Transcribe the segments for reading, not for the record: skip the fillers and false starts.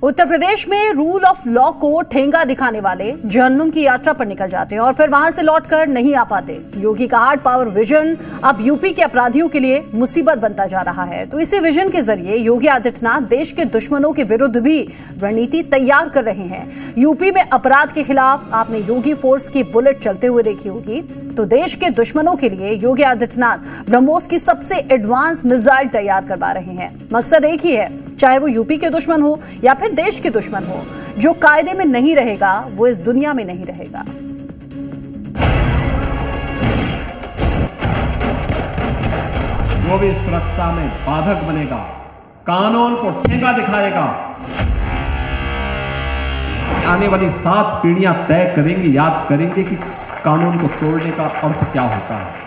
उत्तर प्रदेश में rule of law को ठेंगा दिखाने वाले जहन्नुम की यात्रा पर निकल जाते हैं और फिर वहां से लौटकर नहीं आ पाते। योगी का हार्ड पावर विजन अब यूपी के अपराधियों के लिए मुसीबत बनता जा रहा है। तो इसी विजन के जरिए योगी आदित्यनाथ देश के दुश्मनों के विरुद्ध भी रणनीति तैयार कर रहे हैं। यूपी में अपराध के खिलाफ आपने योगी फोर्स की बुलेट चलते हुए देखी होगी, तो देश के दुश्मनों के लिए योगी आदित्यनाथ ब्रह्मोस की सबसे एडवांस मिसाइल तैयार करवा रहे हैं। मकसद एक ही है, चाहे वो यूपी के दुश्मन हो या फिर देश के दुश्मन हो, जो कायदे में नहीं रहेगा वो इस दुनिया में नहीं रहेगा। जो भी सुरक्षा में बाधक बनेगा, कानून को ठेंगा दिखाएगा, आने वाली 7 पीढ़ियां तय करेंगे, याद करेंगे कि कानून को तोड़ने का अर्थ क्या होता है।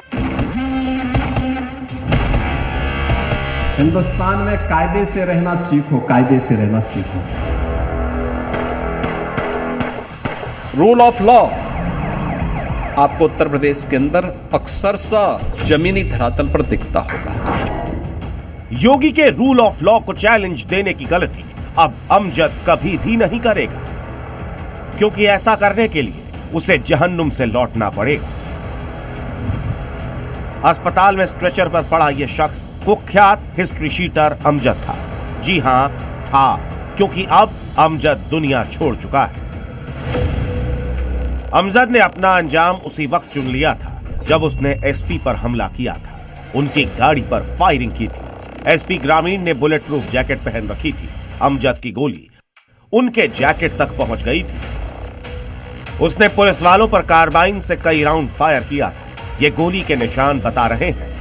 हिंदुस्तान में कायदे से रहना सीखो, कायदे से रहना सीखो। रूल ऑफ लॉ आपको उत्तर प्रदेश के अंदर अक्सरशः जमीनी धरातल पर दिखता होगा। योगी के रूल ऑफ लॉ को चैलेंज देने की गलती अब अमजद कभी भी नहीं करेगा, क्योंकि ऐसा करने के लिए उसे जहन्नुम से लौटना पड़ेगा। अस्पताल में स्ट्रेचर पर पड़ा यह शख्स कुख्यात हिस्ट्री शीटर अमजद था। जी हां था, क्योंकि अब अमजद दुनिया छोड़ चुका है। अमजद ने अपना अंजाम उसी वक्त चुन लिया था जब उसने एसपी पर हमला किया था, उनकी गाड़ी पर फायरिंग की थी। एसपी ग्रामीण ने बुलेट प्रूफ जैकेट पहन रखी थी। अमजद की गोली उनके जैकेट तक पहुंच गई थी। उसने पुलिस वालों पर कार्बाइन से कई राउंड फायर किया था। ये गोली के निशान बता रहे हैं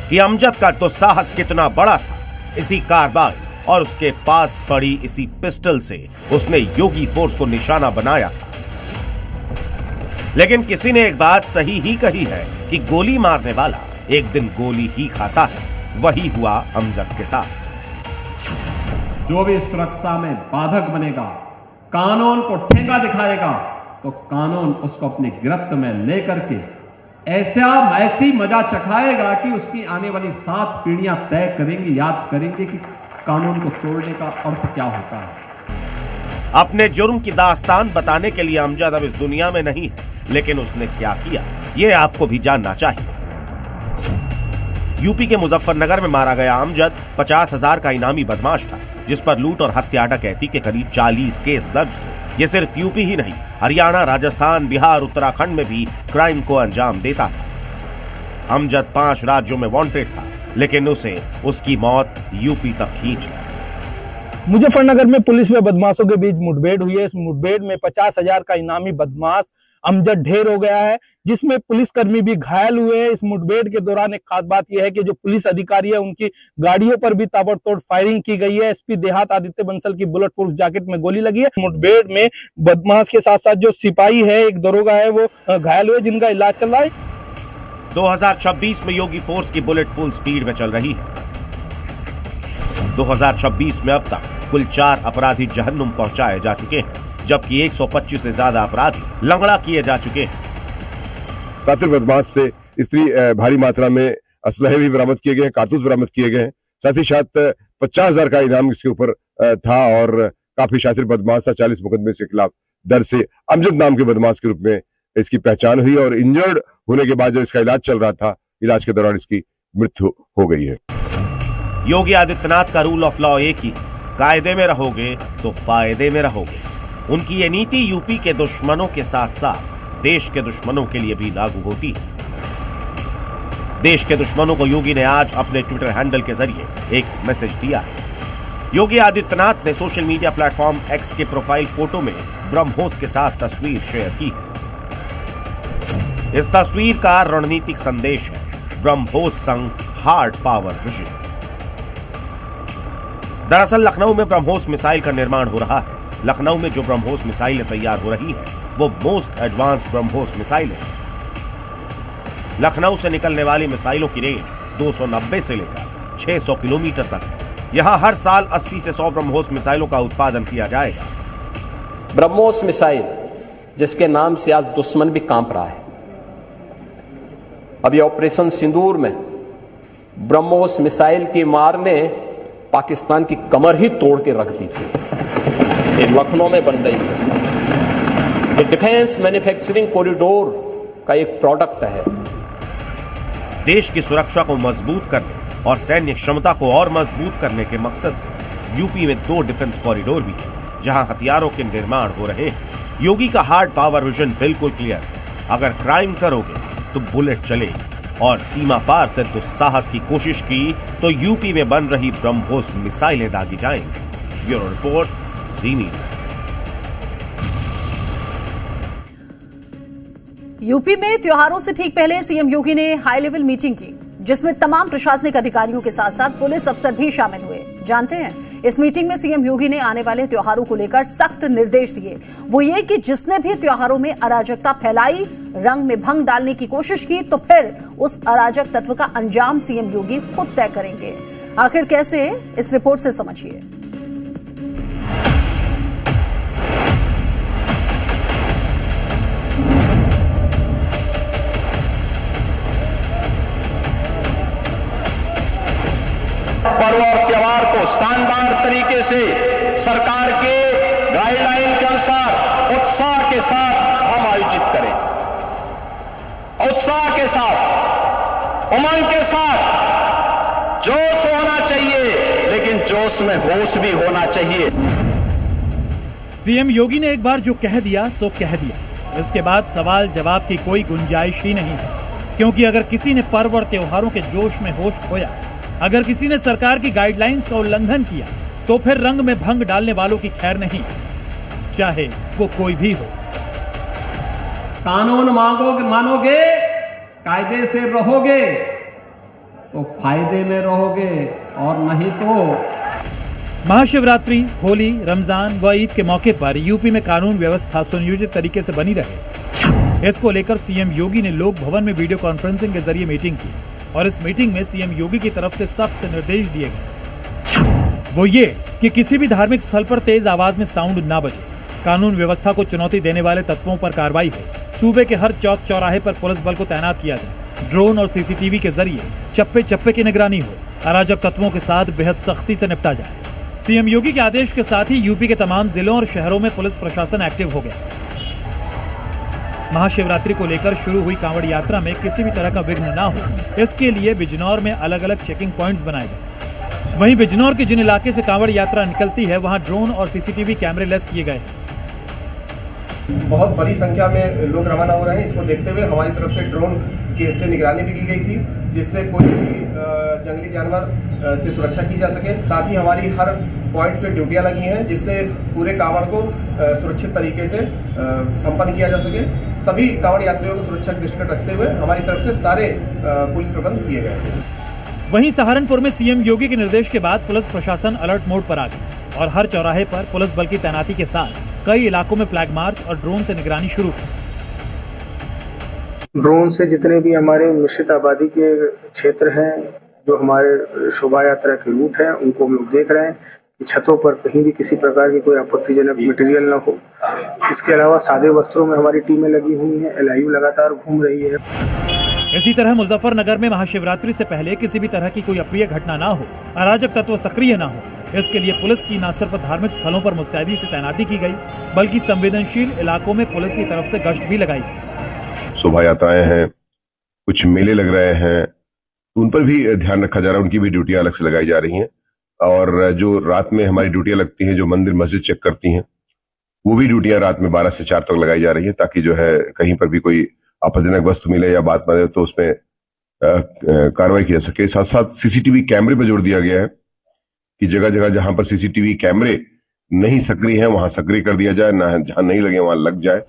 कि अमजद का तो साहस कितना बड़ा था। इसी कार्बाइन और उसके पास पड़ी इसी पिस्टल से उसने योगी फोर्स को निशाना बनाया था। लेकिन किसी ने एक बात सही ही कही है कि गोली मारने वाला एक दिन गोली ही खाता है। वही हुआ अमजद के साथ। जो भी सुरक्षा में बाधक बनेगा, कानून को ठेंगा दिखाएगा, तो कानून उसको अपनी गिरफ्त में लेकर के ऐसी मजा चखाएगा कि उसकी आने वाली 7 पीढ़ियां तय करेंगी, याद करेंगे कि कानून को तोड़ने का अर्थ क्या होता है। अपने जुर्म की दास्तान बताने के लिए अमजद अब इस दुनिया में नहीं है, लेकिन उसने क्या किया यह आपको भी जानना चाहिए। यूपी के मुजफ्फरनगर में मारा गया अमजद 50,000 का इनामी बदमाश था, जिस पर लूट और हत्या डकैती के करीब 40 केस दर्ज थे। ये सिर्फ यूपी ही नहीं, हरियाणा, राजस्थान, बिहार, उत्तराखंड में भी क्राइम को अंजाम देता था। अमजद 5 राज्यों में वांटेड था, लेकिन उसे उसकी मौत यूपी तक खींच ली। मुजफ्फरनगर में पुलिस व बदमाशों के बीच मुठभेड़ हुई है। इस मुठभेड़ में 50,000 का इनामी बदमाश अमजद ढेर हो गया है, जिसमें पुलिसकर्मी भी घायल हुए हैं। इस मुठभेड़ के दौरान एक खास बात यह है कि जो पुलिस अधिकारी है उनकी गाड़ियों पर भी ताबड़तोड़ फायरिंग की गई है। एसपी देहात आदित्य बंसल की बुलेट प्रूफ जैकेट में गोली लगी है। मुठभेड़ में बदमाश के साथ साथ जो सिपाही है, एक दरोगा है, वो घायल हुए, जिनका इलाज चल रहा है। 2026 में योगी फोर्स की बुलेट फुल स्पीड में चल रही है। 2026 में अब तक कुल 4 अपराधी जहन्नुम पहुंचाए जा चुके हैं, जबकि 125 से ज्यादा अपराधी लंगड़ा किए जा चुके हैं। सातिर बदमाश से स्त्री भारी मात्रा में असलहे भी बरामद किए गए हैं, कारतूस बरामद किए गए हैं। साथ ही साथ 50,000 का इनाम इसके ऊपर था और काफी शातिर बदमाश था। 40 मुकदमे के खिलाफ दर्ज से अमजद नाम के बदमाश के रूप में इसकी पहचान हुई और इंजर्ड होने के बाद जब इसका इलाज चल रहा था, इलाज के दौरान इसकी मृत्यु हो गई है। योगी आदित्यनाथ का रूल ऑफ लॉ एक ही, कायदे में रहोगे तो फायदे में रहोगे। उनकी ये नीति यूपी के दुश्मनों के साथ साथ देश के दुश्मनों के लिए भी लागू होती है। देश के दुश्मनों को योगी ने आज अपने ट्विटर हैंडल के जरिए एक मैसेज दिया है। योगी आदित्यनाथ ने सोशल मीडिया प्लेटफॉर्म एक्स के प्रोफाइल फोटो में ब्रह्मोस के साथ तस्वीर शेयर की है। इस तस्वीर का रणनीतिक संदेश है, ब्रह्मोस संग हार्ड पावर विजन। दरअसल लखनऊ में ब्रह्मोस मिसाइल का निर्माण हो रहा है। लखनऊ में जो ब्रह्मोस मिसाइलें तैयार हो रही हैं, वो मोस्ट एडवांस ब्रह्मोस मिसाइलें हैं। लखनऊ से निकलने वाली मिसाइलों की रेंज 290 से लेकर 600 किलोमीटर तक है। यहां हर साल 80 से 100 ब्रह्मोस मिसाइलों का उत्पादन किया जाएगा। ब्रह्मोस मिसाइल, जिसके नाम से आज दुश्मन भी कांप रहा है। अभी ऑपरेशन सिंदूर में ब्रह्मोस मिसाइल की मार ने पाकिस्तान की कमर ही तोड़ के रख दी थी। ये लखनऊ में बन रही है। ये डिफेंस मैन्युफैक्चरिंग कॉरिडोर का एक प्रोडक्ट है। देश की सुरक्षा को मजबूत करने और सैन्य क्षमता को और मजबूत करने के मकसद से यूपी में 2 डिफेंस कॉरिडोर भी हैं, जहां हथियारों के निर्माण हो रहे हैं। योगी का हार्ड पावर विजन बिल्कुल क्लियर है। अगर क्राइम करोगे तो बुलेट चलेगी, और सीमा पार से दुस्साहस की कोशिश की तो यूपी में बन रही ब्रह्मोस मिसाइलें दागी जाएंगी। ब्यूरो रिपोर्ट, जी मीडिया। यूपी में त्योहारों से ठीक पहले सीएम योगी ने हाई लेवल मीटिंग की, जिसमें तमाम प्रशासनिक अधिकारियों के साथ साथ पुलिस अफसर भी शामिल हुए। जानते हैं, इस मीटिंग में सीएम योगी ने आने वाले त्योहारों को लेकर सख्त निर्देश दिए। वो ये कि जिसने भी त्योहारों में अराजकता फैलाई, रंग में भंग डालने की कोशिश की, तो फिर उस अराजक तत्व का अंजाम सीएम योगी खुद तय करेंगे। आखिर कैसे, इस रिपोर्ट से समझिए। पर्व और त्योहार को शानदार तरीके से सरकार के गाइडलाइन के अनुसार उत्साह के साथ हम आयोजित करें। उत्साह के साथ, उमंग के साथ, जोश होना चाहिए, लेकिन जोश में होश भी होना चाहिए। सीएम योगी ने एक बार जो कह दिया सो कह दिया। इसके बाद सवाल जवाब की कोई गुंजाइश ही नहीं है, क्योंकि अगर किसी ने पर्व और त्योहारों के जोश में होश खोया, अगर किसी ने सरकार की गाइडलाइंस का उल्लंघन किया, तो फिर रंग में भंग डालने वालों की खैर नहीं, चाहे वो कोई भी हो। कानून मानोगे, कायदे से रहोगे तो फायदे में रहोगे, और नहीं तो। महाशिवरात्रि, होली, रमजान व ईद के मौके पर यूपी में कानून व्यवस्था सुनियोजित तरीके से बनी रहे, इसको लेकर सीएम योगी ने लोक भवन में वीडियो कॉन्फ्रेंसिंग के जरिए मीटिंग की, और इस मीटिंग में सीएम योगी की तरफ से सख्त निर्देश दिए गए। वो ये कि किसी भी धार्मिक स्थल पर तेज आवाज में साउंड ना बजे, कानून व्यवस्था को चुनौती देने वाले तत्वों पर कार्रवाई हो, सूबे के हर चौक चौराहे पर पुलिस बल को तैनात किया जाए, ड्रोन और सीसीटीवी के जरिए चप्पे चप्पे की निगरानी हो, अराजक तत्वों के साथ बेहद सख्ती से निपटा जाए। सीएम योगी के आदेश के साथ ही यूपी के तमाम जिलों और शहरों में पुलिस प्रशासन एक्टिव हो गया। महाशिवरात्रि को लेकर शुरू हुई कांवड़ यात्रा में किसी भी तरह का विघ्न ना हो, इसके लिए बिजनौर में अलग अलग चेकिंग पॉइंट्स बनाए गए। वहीं बिजनौर के जिन इलाके से कांवड़ यात्रा निकलती है, वहां ड्रोन और सीसीटीवी कैमरे लेस किए गए। बहुत बड़ी संख्या में लोग रवाना हो रहे हैं। इसको देखते हुए हमारी तरफ से ड्रोन से निगरानी भी की गई थी, जिससे कोई भी जंगली जानवर से सुरक्षा की जा सके। साथ ही हमारी हर पॉइंट्स पे ड्यूटियां लगी हैं, जिससे इस पूरे कांवड़ को सुरक्षित तरीके से संपन्न किया जा सके। सभी कांवड़ यात्रियों को सुरक्षा दृष्टि रखते हुए हमारी तरफ से सारे पुलिस प्रबंध किए गए हैं। वहीं सहारनपुर में सीएम योगी के निर्देश के बाद पुलिस प्रशासन अलर्ट मोड पर आ गई और हर चौराहे पर पुलिस बल की तैनाती के साथ कई इलाकों में फ्लैग मार्च और ड्रोन से निगरानी शुरू की। ड्रोन से जितने भी हमारे निश्चित आबादी के क्षेत्र हैं, जो हमारे शोभा यात्रा के रूट हैं, उनको हम लोग देख रहे हैं कि छतों पर कहीं भी किसी प्रकार की कोई आपत्तिजनक मटेरियल न हो। इसके अलावा सादे वस्त्रों में हमारी टीमें लगी हुई हैं, एलआईयू लगातार घूम रही है। इसी तरह मुजफ्फरनगर में महाशिवरात्रि से पहले किसी भी तरह की कोई अप्रिय घटना ना हो, अराजक तत्व सक्रिय ना हो, इसके लिए पुलिस की न सिर्फ धार्मिक स्थलों पर मुस्तैदी से तैनाती की गई, बल्कि संवेदनशील इलाकों में पुलिस की तरफ से गश्त भी लगाई। शोभा यात्राएं हैं, कुछ मेले लग रहे हैं, उन पर भी ध्यान रखा जा रहा है। उनकी भी ड्यूटियां अलग से लगाई जा रही हैं। और जो रात में हमारी ड्यूटियां लगती हैं, जो मंदिर मस्जिद चेक करती हैं, वो भी ड्यूटियां रात में 12 से 4 तक लगाई जा रही हैं, ताकि जो है कहीं पर भी कोई आपत्तिजनक वस्तु मिले या बात मिले तो उसमें कार्रवाई की जा सके। साथ साथ सीसीटीवी कैमरे पर जोर दिया गया है कि जगह जगह जहां पर सीसीटीवी कैमरे नहीं सक्रिय हैं, वहां सक्रिय कर दिया जाए, जहां नहीं लगे वहां लग जाए।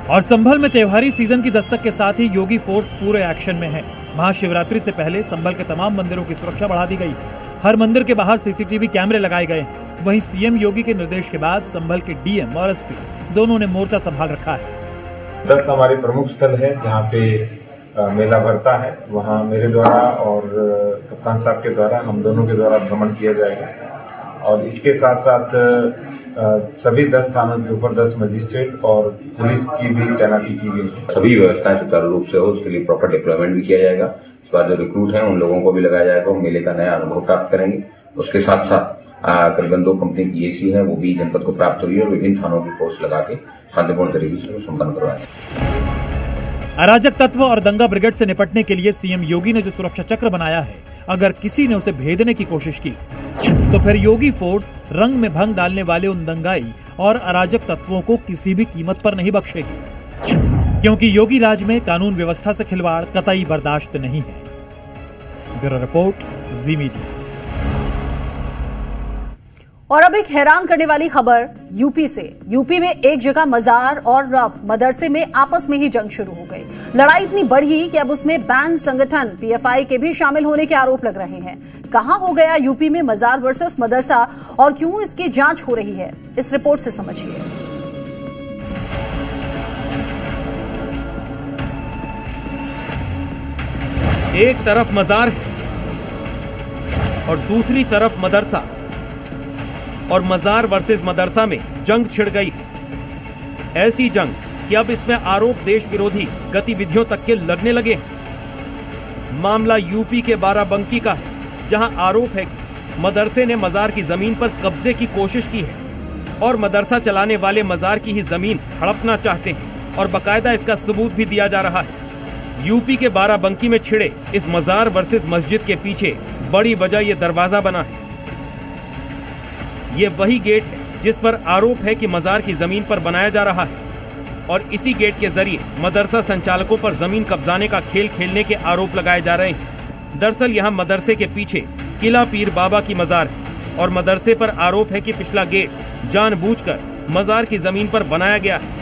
और संभल में त्योहारी सीजन की दस्तक के साथ ही योगी फोर्स पूरे एक्शन में है। महाशिवरात्रि से पहले संभल के तमाम मंदिरों की सुरक्षा बढ़ा दी गई। हर मंदिर के बाहर सीसीटीवी कैमरे लगाए गए हैं। वहीं सीएम योगी के निर्देश के बाद संभल के डीएम और एसपी दोनों ने मोर्चा संभाल रखा है। 10 हमारे प्रमुख स्थल है जहाँ पे मेला भरता है, वहाँ मेरे द्वारा और कप्तान साहब के द्वारा, हम दोनों के द्वारा भ्रमण किया जाएगा। और इसके साथ साथ सभी 10 थानों के ऊपर 10 मजिस्ट्रेट और पुलिस की भी तैनाती की गई है। सभी व्यवस्थाएं सुचारू रूप से हो, उसके लिए प्रॉपर डिप्लॉयमेंट भी किया जाएगा। इस बार जो रिक्रूट हैं उन लोगों को भी लगाया जाएगा, वो मेले का नया अनुभव प्राप्त करेंगे। उसके साथ साथ करीबन 2 कंपनी की एसी है वो भी जनपद को प्राप्त हुई है और विभिन्न थानों की फोर्स लगा के शांतिपूर्ण तरीके से उसको संपन्न करवाया। अराजक तत्व और दंगा ब्रिगेड से निपटने के लिए सीएम योगी ने जो सुरक्षा चक्र बनाया है, अगर किसी ने उसे भेदने की कोशिश की तो फिर योगी फोर्स रंग में भंग डालने वाले उन दंगाई और अराजक तत्वों को किसी भी कीमत पर नहीं बख्शेगी, क्योंकि योगी राज में कानून व्यवस्था से खिलवाड़ कतई बर्दाश्त नहीं है। ब्यूरो रिपोर्ट, जी मीडिया। और अब एक हैरान करने वाली खबर यूपी से। यूपी में एक जगह मजार और मदरसे में आपस में ही जंग शुरू हो गई। लड़ाई इतनी बढ़ी कि अब उसमें बैंड संगठन पीएफआई के भी शामिल होने के आरोप लग रहे हैं। कहां हो गया यूपी में मजार वर्सेस मदरसा और क्यों इसकी जांच हो रही है, इस रिपोर्ट से समझिए। एक तरफ मजार है और दूसरी तरफ मदरसा, और मजार वर्सेस मदरसा में जंग छिड़ गई है। ऐसी जंग कि अब इसमें आरोप देश विरोधी गतिविधियों तक के लगने लगे हैं। मामला यूपी के बाराबंकी का है, जहां आरोप है कि मदरसे ने मजार की जमीन पर कब्जे की कोशिश की है और मदरसा चलाने वाले मजार की ही जमीन हड़पना चाहते हैं और बकायदा इसका सबूत भी दिया जा रहा है। यूपी के बाराबंकी में छिड़े इस मजार वर्सेस मस्जिद के पीछे बड़ी वजह ये दरवाजा बना है। ये वही गेट है जिस पर आरोप है कि मजार की जमीन पर बनाया जा रहा है और इसी गेट के जरिए मदरसा संचालकों पर जमीन कब्जाने का खेल खेलने के आरोप लगाए जा रहे हैं। दरअसल यहाँ मदरसे के पीछे किला पीर बाबा की मजार है और मदरसे पर आरोप है कि पिछला गेट जानबूझकर मजार की जमीन पर बनाया गया है,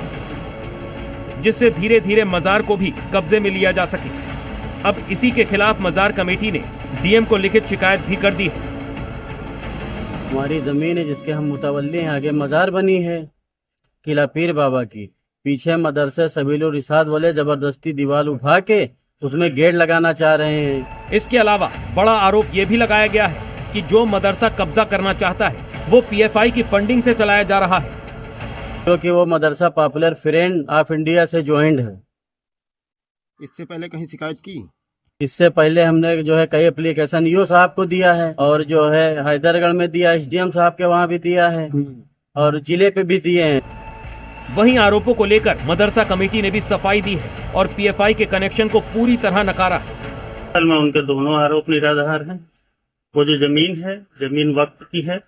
जिससे धीरे धीरे मजार को भी कब्जे में लिया जा सके। अब इसी के खिलाफ मजार कमेटी ने डीएम को लिखित शिकायत भी कर दी है। हमारी जमीन है जिसके हम मुतवल्ली हैं, आगे मजार बनी है किला पीर बाबा की, पीछे मदरसे सबीलुर रिसाद वाले जबरदस्ती दीवार उठा के उसमें गेट लगाना चाह रहे हैं। इसके अलावा बड़ा आरोप ये भी लगाया गया है कि जो मदरसा कब्जा करना चाहता है वो पीएफआई की फंडिंग से चलाया जा रहा है, क्योंकि वो मदरसा पॉपुलर फ्रेंड ऑफ इंडिया से ज्वाइंट है। इससे पहले कहीं शिकायत की? इससे पहले हमने जो है कई एप्लीकेशन ईओ साहब को दिया है और जो है हैदरगढ़ में दिया, एसडीएम साहब के वहाँ भी दिया है और जिले पे भी दिए हैं। वहीं आरोपों को लेकर मदरसा कमेटी ने भी सफाई दी है और पीएफआई के कनेक्शन को पूरी तरह नकारा है। असल में उनके दोनों आरोप निराधार हैं। वो जो जमीन है, जमीन वक्त की है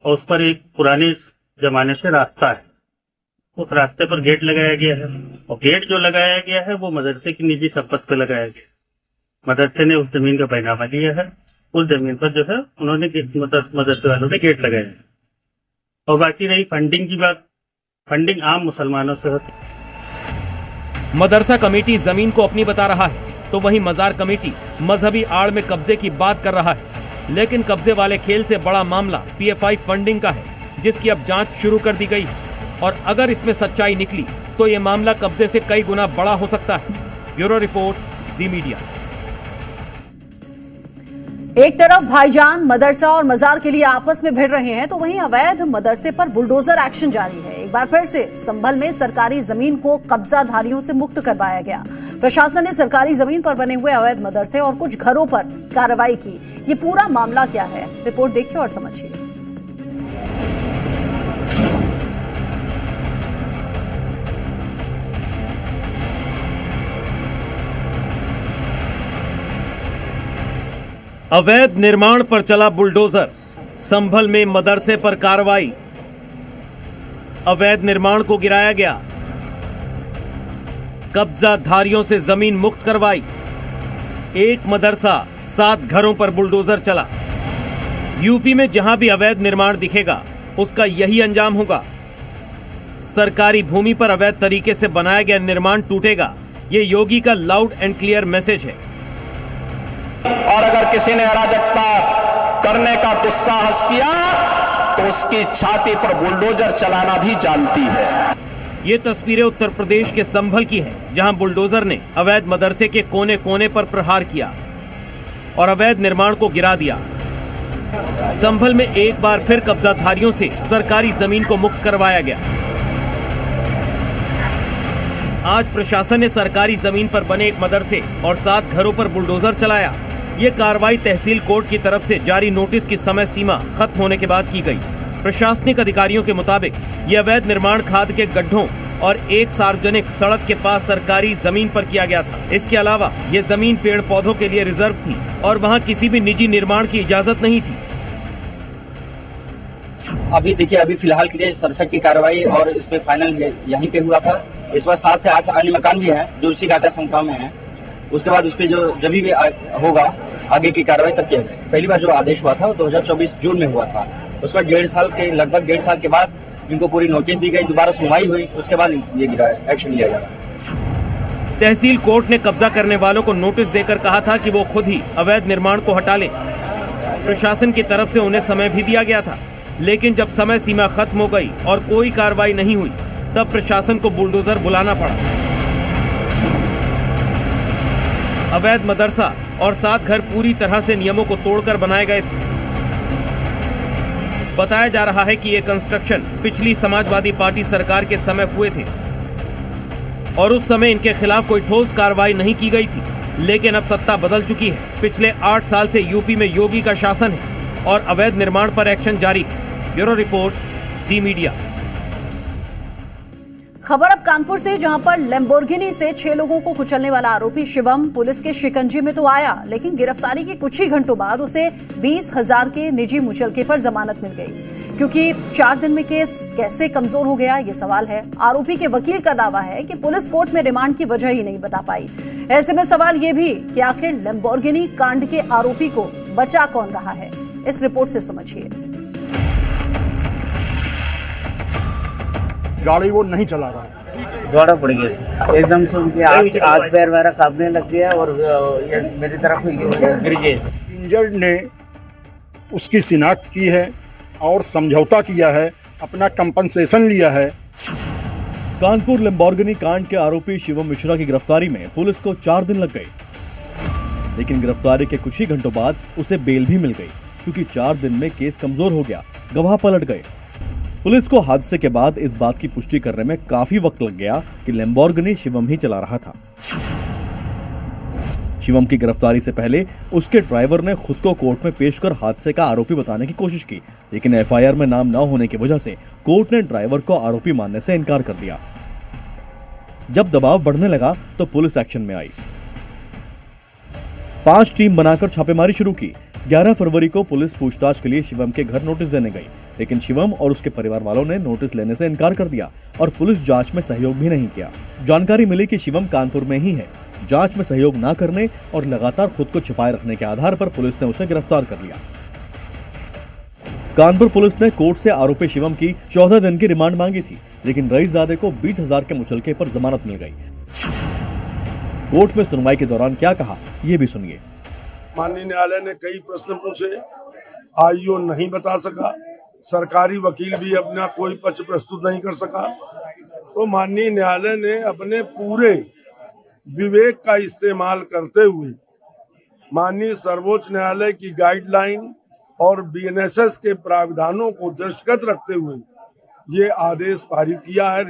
और उस पर एक पुराने जमाने से रास्ता है, उस रास्ते पर गेट लगाया गया है और गेट जो लगाया गया है वो मदरसे की निजी संपत्ति पे लगाया गया। मदरसे ने उस जमीन का बैनामा लिया है, उस जमीन पर जो है उन्होंने मदरसे वालों ने गेट लगाया है। और बाकी रही फंडिंग की बात, फंडिंग आम मुसलमानों से होती। मदरसा कमेटी जमीन को अपनी बता रहा है तो वहीं मजार कमेटी मजहबी आड़ में कब्जे की बात कर रहा है। लेकिन कब्जे वाले खेल से बड़ा मामला पीएफआई फंडिंग का है, जिसकी अब जांच शुरू कर दी गई है और अगर इसमें सच्चाई निकली तो ये मामला कब्जे से कई गुना बड़ा हो सकता है। ब्यूरो रिपोर्ट, जी मीडिया। एक तरफ भाईजान मदरसा और मजार के लिए आपस में भिड़ रहे हैं तो वहीं अवैध मदरसे पर बुलडोजर एक्शन जारी है। एक बार फिर से संभल में सरकारी जमीन को कब्जाधारियों से मुक्त करवाया गया। प्रशासन ने सरकारी जमीन पर बने हुए अवैध मदरसे और कुछ घरों पर कार्रवाई की। ये पूरा मामला क्या है, रिपोर्ट देखिए और समझिए। अवैध निर्माण पर चला बुलडोजर, संभल में मदरसे पर कार्रवाई। अवैध निर्माण को गिराया गया, कब्जाधारियों से जमीन मुक्त करवाई। एक मदरसा 7 घरों पर बुलडोजर चला। यूपी में जहां भी अवैध निर्माण दिखेगा उसका यही अंजाम होगा। सरकारी भूमि पर अवैध तरीके से बनाया गया निर्माण टूटेगा, ये योगी का लाउड एंड क्लियर मैसेज है। और अगर किसी ने अराजकता करने का दुस्साहस किया तो उसकी छाती पर बुलडोजर चलाना भी जानती है। ये तस्वीरें उत्तर प्रदेश के संभल की हैं, जहां बुलडोजर ने अवैध मदरसे के कोने कोने पर प्रहार किया और अवैध निर्माण को गिरा दिया। संभल में एक बार फिर कब्जाधारियों से सरकारी जमीन को मुक्त करवाया गया। आज प्रशासन ने सरकारी जमीन पर बने एक मदरसे और 7 घरों पर बुलडोजर चलाया। ये कार्रवाई तहसील कोर्ट की तरफ से जारी नोटिस की समय सीमा खत्म होने के बाद की गई। प्रशासनिक अधिकारियों के मुताबिक ये अवैध निर्माण खाद के गड्ढों और एक सार्वजनिक सड़क के पास सरकारी जमीन पर किया गया था। इसके अलावा ये जमीन पेड़ पौधों के लिए रिजर्व थी और वहाँ किसी भी निजी निर्माण की इजाजत नहीं थी। अभी देखिए, अभी फिलहाल के लिए सरसट की कार्रवाई और इसमें फाइनल यहीं पे हुआ था। इस बार 7 से 8 अन्य मकान भी हैं जो उसी घाटा संख्या में हैं। उसके बाद उस पर जो जब भी होगा आगे की कार्रवाई तब किया जाएगा। पहली बार जो आदेश हुआ था वो 2024 जून में हुआ था। उसके बाद लगभग डेढ़ साल के बाद इनको पूरी नोटिस दी गई, दोबारा सुनवाई हुई, उसके बाद ये एक्शन लिया गया। तहसील कोर्ट ने कब्जा करने वालों को नोटिस देकर कहा था कि वो खुद ही अवैध निर्माण को हटा लें। प्रशासन की तरफ से उन्हें समय भी दिया गया था, लेकिन जब समय सीमा खत्म हो गई और कोई कार्रवाई नहीं हुई तब प्रशासन को बुलडोजर बुलाना पड़ा। अवैध मदरसा और 7 घर पूरी तरह से नियमों को तोड़कर बनाए गए थे। बताया जा रहा है कि ये कंस्ट्रक्शन पिछली समाजवादी पार्टी सरकार के समय हुए थे और उस समय इनके खिलाफ कोई ठोस कार्रवाई नहीं की गई थी। लेकिन अब सत्ता बदल चुकी है। पिछले 8 साल से यूपी में योगी का शासन है और अवैध निर्माण पर एक्शन जारी है। ब्यूरो रिपोर्ट, जी मीडिया। खबर अब कानपुर से, जहां पर लैम्बोर्गिनी से 6 लोगों को कुचलने वाला आरोपी शिवम पुलिस के शिकंजे में तो आया, लेकिन गिरफ्तारी के कुछ ही घंटों बाद उसे 20,000 के निजी मुचलके पर जमानत मिल गई। क्योंकि 4 दिन में केस कैसे कमजोर हो गया, ये सवाल है। आरोपी के वकील का दावा है कि पुलिस कोर्ट में रिमांड की वजह ही नहीं बता पाई। ऐसे में सवाल ये भी कि आखिर लैम्बोर्गिनी कांड के आरोपी को बचा कौन रहा है, इस रिपोर्ट से समझिए। गाड़ी वो नहीं चला रहा, दौड़ा पड़ गया एकदम से, उनके हाथ पैर मेरा कांपने लग गया और ये मेरी तरफ गिर गए। इंजर्ड ने उसकी शिनाख्त की है और समझौता किया है, अपना कंपनसेशन लिया है। कानपुर लैम्बोर्गिनी कांड के आरोपी शिवम मिश्रा की गिरफ्तारी में पुलिस को 4 दिन लग गए, लेकिन गिरफ्तारी के कुछ ही घंटों बाद उसे बेल भी मिल गई, क्योंकि 4 दिन में केस कमजोर हो गया, गवाह पलट गए। पुलिस को हादसे के बाद इस बात की पुष्टि करने में काफी वक्त लग गया कि लैम्बोर्गिनी शिवम ही चला रहा था। शिवम की गिरफ्तारी से पहले उसके ड्राइवर ने खुद को कोर्ट में पेश कर हादसे का आरोपी बताने की कोशिश की, लेकिन एफआईआर में नाम न होने की वजह से कोर्ट ने ड्राइवर को आरोपी मानने से इनकार कर दिया। जब दबाव बढ़ने लगा तो पुलिस एक्शन में आई। 5 टीम बनाकर छापेमारी शुरू की। 11 फरवरी को पुलिस पूछताछ के लिए शिवम के घर नोटिस देने गई, लेकिन शिवम और उसके परिवार वालों ने नोटिस लेने से इनकार कर दिया और पुलिस जांच में सहयोग भी नहीं किया। जानकारी मिली कि शिवम कानपुर में ही है। जांच में सहयोग न करने और लगातार खुद को छिपाए रखने के आधार पर पुलिस ने उसे गिरफ्तार कर लिया। कानपुर पुलिस ने कोर्ट से आरोपी शिवम की 14 दिन की रिमांड मांगी थी, लेकिन रईसजादे को 20,000 के मुचलके पर जमानत मिल गई। कोर्ट में सुनवाई के दौरान क्या कहा, ये भी सुनिए। माननीय न्यायालय ने कई प्रश्न पूछे, आईओ नहीं बता सका, सरकारी वकील भी अपना कोई पक्ष प्रस्तुत नहीं कर सका, तो माननीय न्यायालय ने अपने पूरे विवेक का इस्तेमाल करते हुए माननीय सर्वोच्च न्यायालय की गाइडलाइन और बीएनएसएस के प्रावधानों को दृष्टिगत रखते हुए ये आदेश पारित किया है।